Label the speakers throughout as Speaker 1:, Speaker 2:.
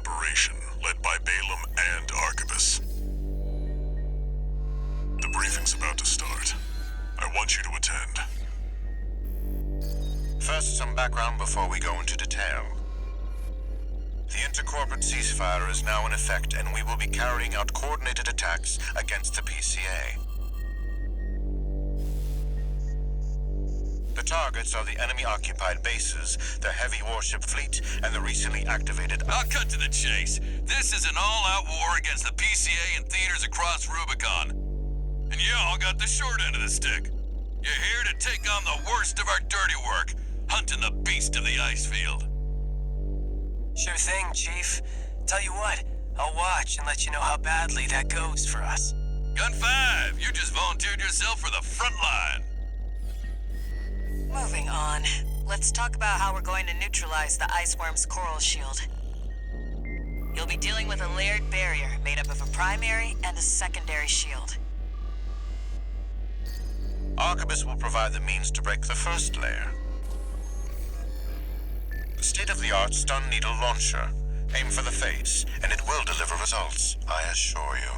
Speaker 1: operation led by Balaam and Arquebus. The briefing's about to start. I want you to attend.
Speaker 2: First, some background before we go into detail. The intercorporate ceasefire is now in effect, and we will be carrying out coordinated attacks against the PCA. The targets are the enemy-occupied bases, the heavy warship fleet, and the recently activated...
Speaker 3: I'll cut to the chase. This is an all-out war against the PCA and theaters across Rubicon. And y'all got the short end of the stick. You're here to take on the worst of our dirty work, hunting the beast of the ice field.
Speaker 4: Sure thing, Chief. Tell you what, I'll watch and let you know how badly that goes for us.
Speaker 3: Gun 5, you just volunteered yourself for the front line.
Speaker 5: Moving on. Let's talk about how we're going to neutralize the Iceworm's coral shield. You'll be dealing with a layered barrier made up of a primary and a secondary shield.
Speaker 2: Arquebus will provide the means to break the first layer. The state-of-the-art stun needle launcher. Aim for the face, and it will deliver results, I assure you.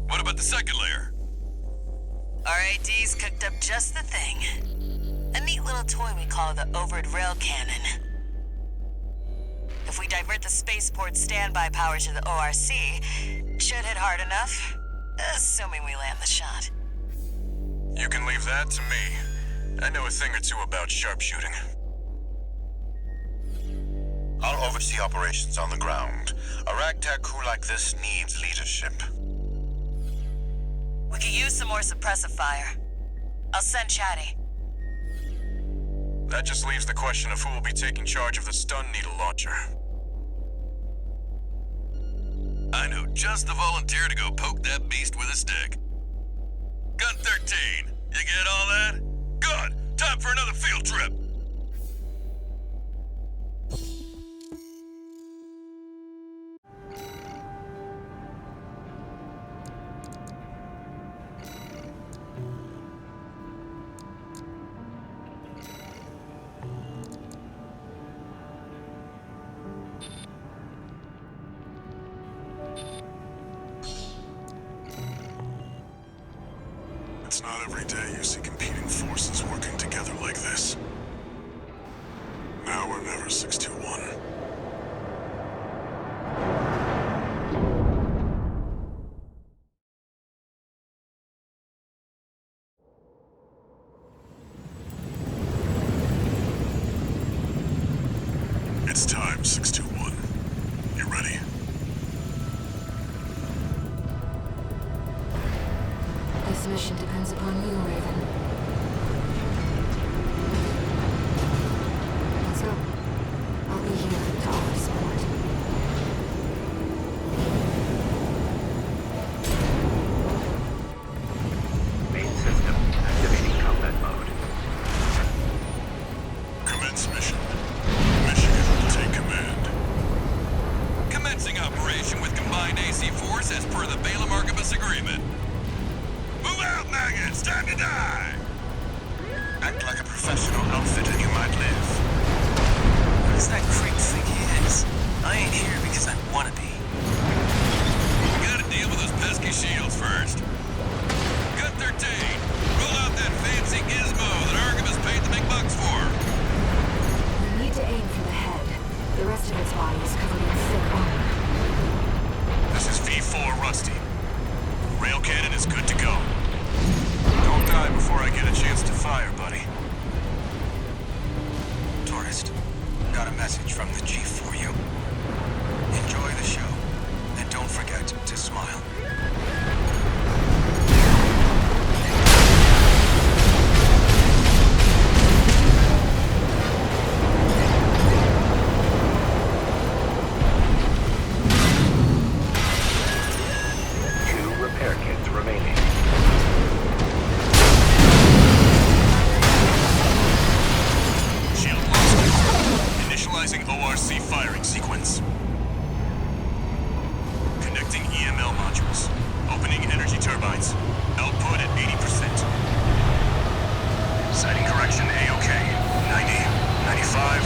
Speaker 3: What about the second layer?
Speaker 5: RAD's cooked up just the thing. A neat little toy we call the Overed Rail Cannon. If we divert the spaceport's standby power to the ORC, should hit hard enough, assuming we land the shot.
Speaker 1: You can leave that to me. I know a thing or two about sharpshooting.
Speaker 2: I'll oversee operations on the ground. A ragtag crew like this needs leadership.
Speaker 5: We could use some more suppressive fire. I'll send Chatty.
Speaker 1: That just leaves the question of who will be taking charge of the stun needle launcher.
Speaker 3: I know just the volunteer to go poke that beast with a stick. Gun 13, you get all that? Good! Time for another field trip!
Speaker 1: It's not every day you see competing forces working together like this. Now or never, 621. It's time, 621. You ready?
Speaker 6: This mission depends upon you, Raven. Let's go. I'll be here to offer support.
Speaker 7: Main system activating combat mode.
Speaker 1: Commence mission. Michigan will take command.
Speaker 3: Commencing operation with combined AC force as per the Balaam Arquebus agreement. Move out, maggots! Time to die!
Speaker 2: Act like a professional outfit and you might live.
Speaker 4: What does that creep think he is? I ain't here because I wanna be.
Speaker 3: We gotta deal with those pesky shields first. Gun 13, roll out that fancy gizmo that Arquebus paid the big bucks for.
Speaker 6: We need to aim for the head. The rest of its body is covered in thick armor.
Speaker 1: This is V4 Rusty. Rail cannon is good to go. Don't die before I get a chance to fire, buddy.
Speaker 4: Tourist, got a message from the Chief for you. Enjoy the show, and don't forget to smile.
Speaker 7: Two repair kits remaining.
Speaker 1: Shield lost. Initializing ORC firing sequence. Connecting EML modules. Opening energy turbines. Output at 80%. Sighting correction A-OK. 90, 95.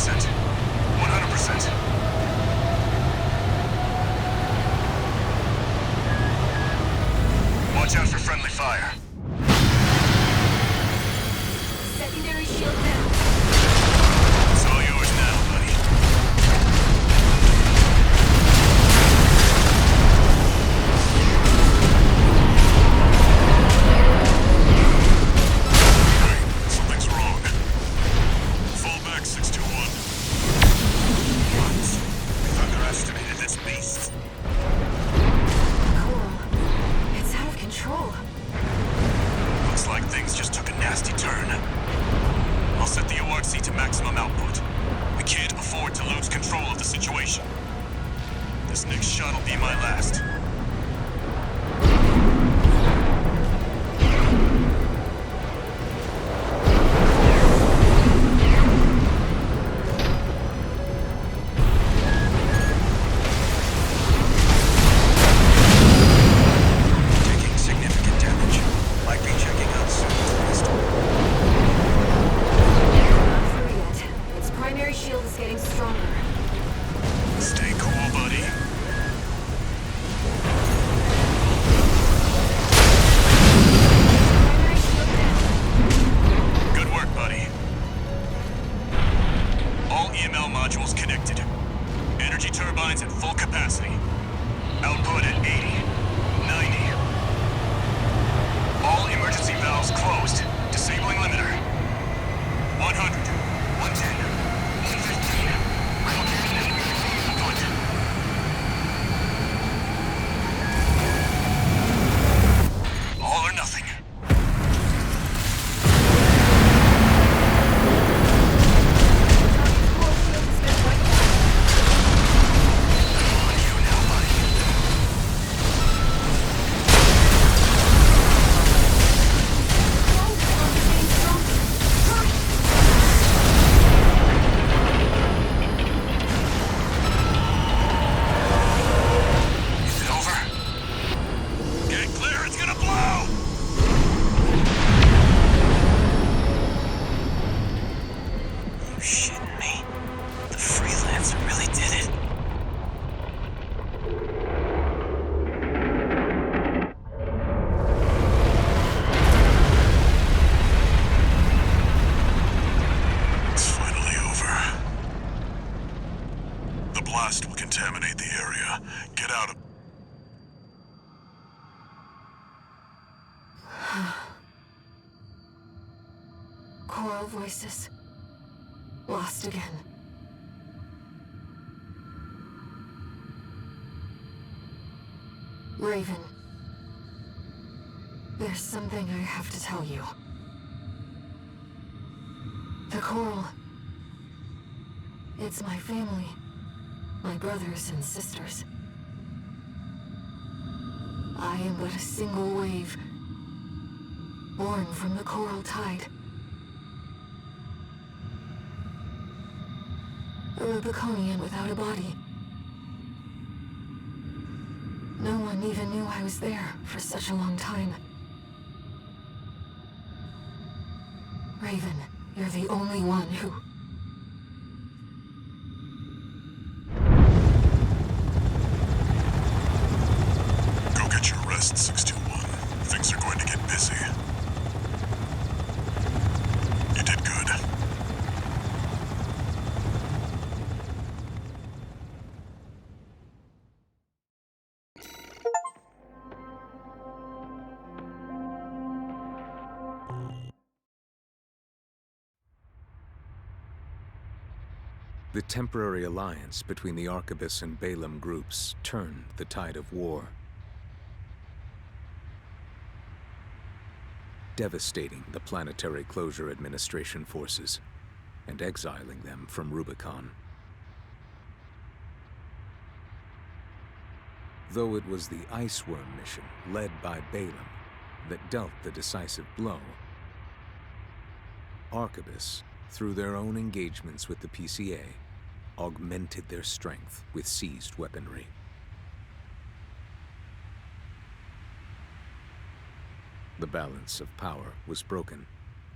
Speaker 1: 100%. 100%. Watch out for friendly fire.
Speaker 6: Secondary shield down.
Speaker 1: It's all yours now, buddy. Hey, something's wrong. Fall back, 621.
Speaker 2: What? We've underestimated this beast.
Speaker 6: Coral. It's out of control.
Speaker 1: Looks like things just took a nasty turn. I'll set the ORC to maximum output. We can't afford to lose control of the situation. This next shot will be my last.
Speaker 4: Taking significant damage. Might be checking out soon.
Speaker 6: Not through yet. Its primary shield is getting stronger.
Speaker 1: Stay cool, buddy.
Speaker 6: Primary shield down.
Speaker 1: Good work, buddy. All EML modules connected. Energy turbines at full capacity. Output at 80, 90. All emergency valves closed. Disabling limiter. 100, 110, 115. Good. All or nothing.
Speaker 6: Coral shield has been wiped out.
Speaker 4: On you now, buddy.
Speaker 6: Coral shield is getting stronger. Hurry!
Speaker 1: Is it over? Get clear, it's gonna blow!
Speaker 4: You shitting me? The freelancer really did it.
Speaker 1: It's finally over. The blast will contaminate the area. Get out of...
Speaker 6: Coral voices. Lost again. Raven. There's something I have to tell you. The Coral. It's my family. My brothers and sisters. I am but a single wave. Born from the Coral Tide. A Rubiconian without a body. No one even knew I was there for such a long time. Raven, you're the only one who...
Speaker 1: Go get your rest, 621. Things are going to get busy. You did good.
Speaker 8: The temporary alliance between the Arquebus and Balaam groups turned the tide of war, devastating the Planetary Closure Administration forces and exiling them from Rubicon. Though it was the Iceworm mission led by Balaam that dealt the decisive blow, Arquebus, through their own engagements with the PCA, augmented their strength with seized weaponry. The balance of power was broken.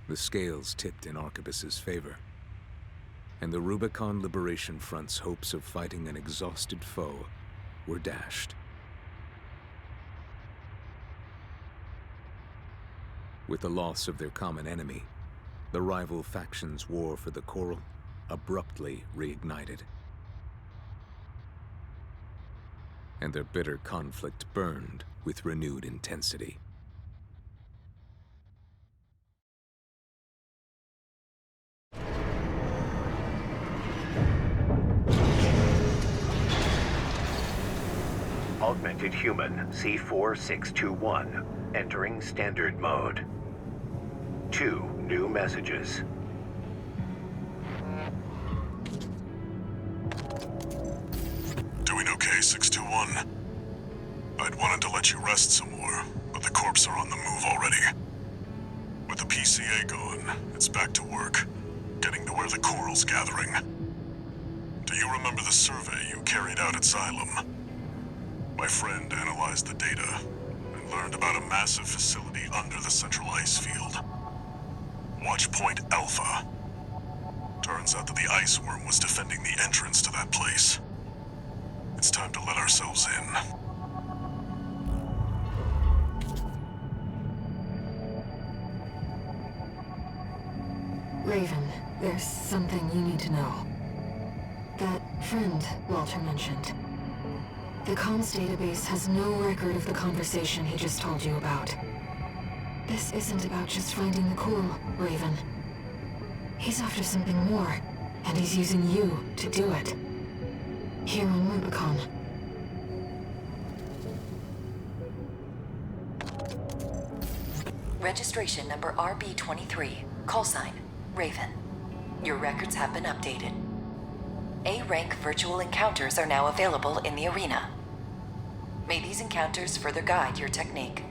Speaker 8: The scales tipped in Arquebus's favor. and the Rubicon Liberation Front's hopes of fighting an exhausted foe were dashed. With the loss of their common enemy, the rival factions' war for the Coral abruptly reignited. And their bitter conflict burned with renewed intensity.
Speaker 7: Augmented Human C4621, entering Standard Mode. 2 new messages.
Speaker 1: Doing okay, 621? I'd wanted to let you rest some more, but the corps are on the move already. With the PCA going, it's back to work, getting to where the Coral's gathering. Do you remember the survey you carried out at Xylem? My friend analyzed the data and learned about a massive facility under the central ice field. Watchpoint Alpha. Turns out that the ice worm was defending the entrance to that place. It's time to let ourselves in.
Speaker 6: Raven, there's something you need to know. That friend Walter mentioned. The comms database has no record of the conversation he just told you about. This isn't about just finding the Coral, Raven. He's after something more, and he's using you to do it. Here on Rubicon.
Speaker 9: Registration number RB23, callsign Raven. Your records have been updated. A-rank virtual encounters are now available in the arena. May these encounters further guide your technique.